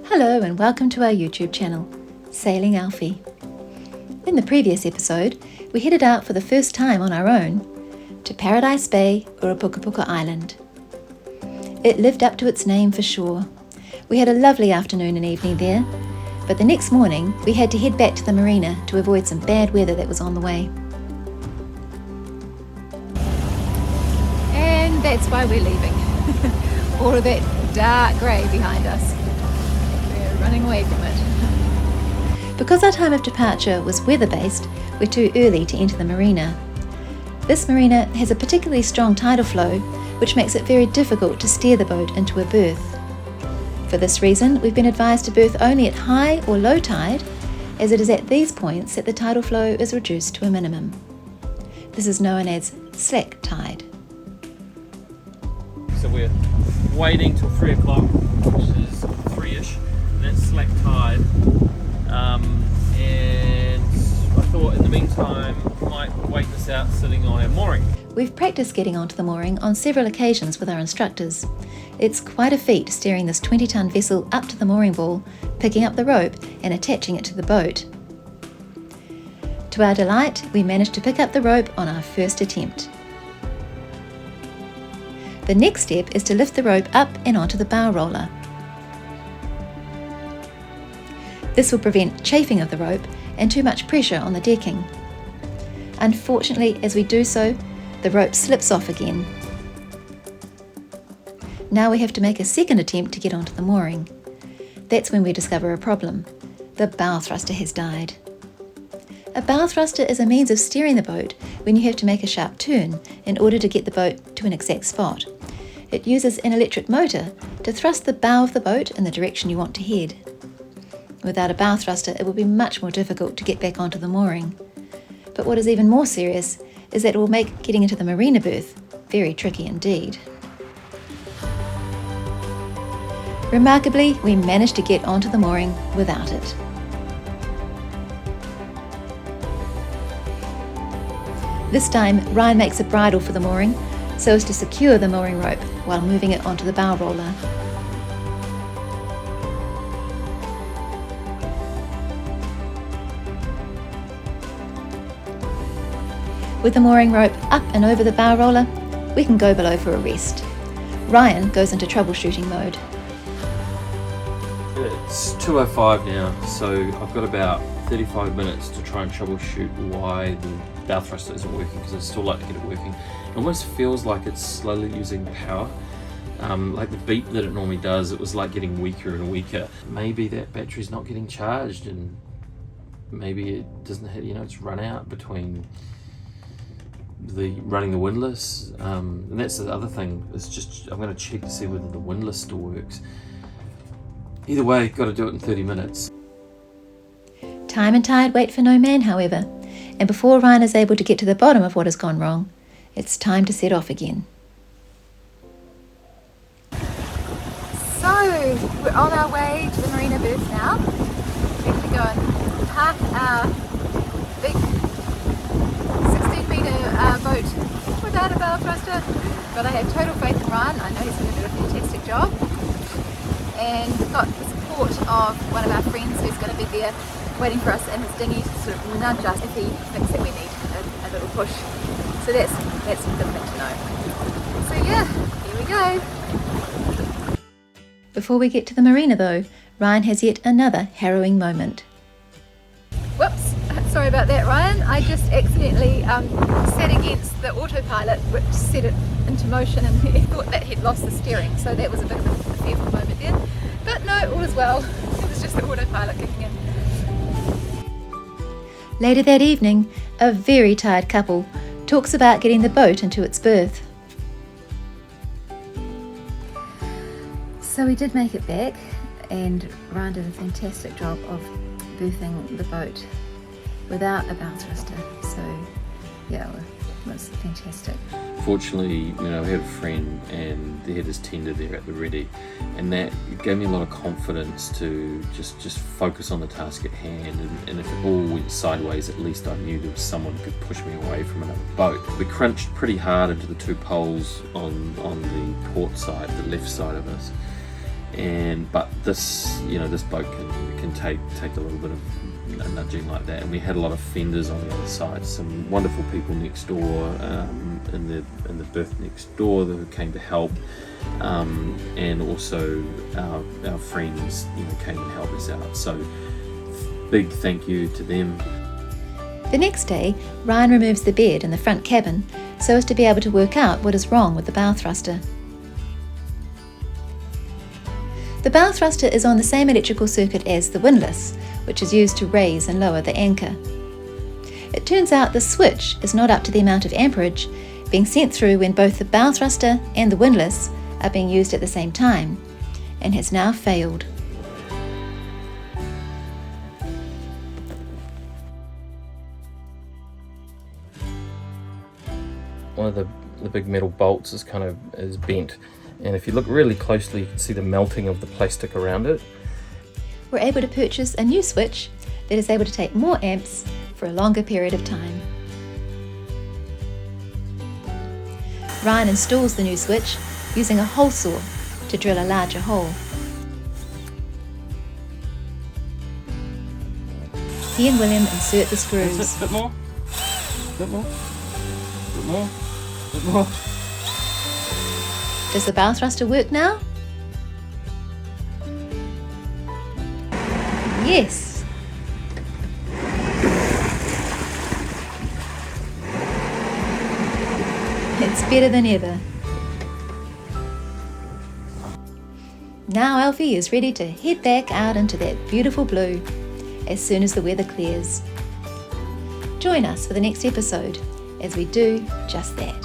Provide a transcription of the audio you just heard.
Hello and welcome to our YouTube channel, Sailing Alfie. In the previous episode, we headed out for the first time on our own to Paradise Bay or Pukapuka Island. It lived up to its name for sure. We had a lovely afternoon and evening there, but the next morning we had to head back to the Marina to avoid some bad weather that was on the way. And that's why we're leaving. All of that dark grey behind us. We're running away from it. Because our time of departure was weather-based, we're too early to enter the marina. This marina has a particularly strong tidal flow, which makes it very difficult to steer the boat into a berth. For this reason, we've been advised to berth only at high or low tide, as it is at these points that the tidal flow is reduced to a minimum. This is known as slack tide. So we're waiting till 3 o'clock, which is 3ish, and that's slack tide. And I thought in the meantime, we might wait this out sitting on our mooring. We've practiced getting onto the mooring on several occasions with our instructors. It's quite a feat steering this 20-ton vessel up to the mooring ball, picking up the rope and attaching it to the boat. To our delight, we managed to pick up the rope on our first attempt. The next step is to lift the rope up and onto the bow roller. This will prevent chafing of the rope and too much pressure on the decking. Unfortunately, as we do so, the rope slips off again. Now we have to make a second attempt to get onto the mooring. That's when we discover a problem. The bow thruster has died. A bow thruster is a means of steering the boat when you have to make a sharp turn in order to get the boat to an exact spot. It uses an electric motor to thrust the bow of the boat in the direction you want to head. Without a bow thruster, it will be much more difficult to get back onto the mooring. But what is even more serious is that it will make getting into the marina berth very tricky indeed. Remarkably, we managed to get onto the mooring without it. This time, Ryan makes a bridle for the mooring so as to secure the mooring rope while moving it onto the bow roller. With the mooring rope up and over the bow roller, we can go below for a rest. Ryan goes into troubleshooting mode. It's 2:05 now, so I've got about 35 minutes to try and troubleshoot why the bow thruster isn't working, because I'd still like to get it working. It almost feels like it's slowly losing power. Like the beep that it normally does, it was like getting weaker and weaker. Maybe that battery's not getting charged, and maybe it doesn't have, it's run out between running the windlass. And that's the other thing, it's just, I'm going to check to see whether the windlass still works. Either way, got to do it in 30 minutes. Time and tide wait for no man, however, and before Ryan is able to get to the bottom of what has gone wrong, it's time to set off again. So, we're on our way to the marina berth now. We're going to go and park our big 16-metre boat without a bow thruster, but I have total faith in Ryan. I know he's going to do a fantastic job. And we've got the support of one of our friends who's going to be there waiting for us in his dinghy to sort of nudge us if he thinks that we need a little push. So that's a good thing to know. So yeah, here we go. Before we get to the marina though, Ryan has yet another harrowing moment. Whoops, sorry about that, Ryan. I just accidentally sat against the autopilot, which set it into motion, and he thought that he'd lost the steering, so that was a bit of a fearful moment there. But no, all is well. It was just the autopilot kicking in. Later that evening, a very tired couple talks about getting the boat into its berth. So we did make it back, and Ryan did a fantastic job of berthing the boat without a bow thruster. So yeah, it was fantastic. Fortunately, we had a friend and they had his tender there at the ready, and that gave me a lot of confidence to just focus on the task at hand, and if it all went sideways, at least I knew there was someone who could push me away from another boat. We crunched pretty hard into the two poles on the port side, the left side of us, but this, this boat can take a little bit of nudging like that. And we had a lot of fenders on the other side, some wonderful people next door, in the berth next door who came to help, and also our friends came and helped us out, so big thank you to them. The next day, Ryan removes the bed in the front cabin so as to be able to work out what is wrong with the bow thruster. The bow thruster is on the same electrical circuit as the windlass, which is used to raise and lower the anchor. It turns out the switch is not up to the amount of amperage being sent through when both the bow thruster and the windlass are being used at the same time, and has now failed. One of the big metal bolts is bent, and if you look really closely you can see the melting of the plastic around it. We're able to purchase a new switch that is able to take more amps for a longer period of time. Ryan installs the new switch using a hole saw to drill a larger hole. He and William insert the screws. A bit more, bit more, bit more, bit more. Does the bow thruster work now? Yes. It's better than ever. Now Alfie is ready to head back out into that beautiful blue as soon as the weather clears. Join us for the next episode as we do just that.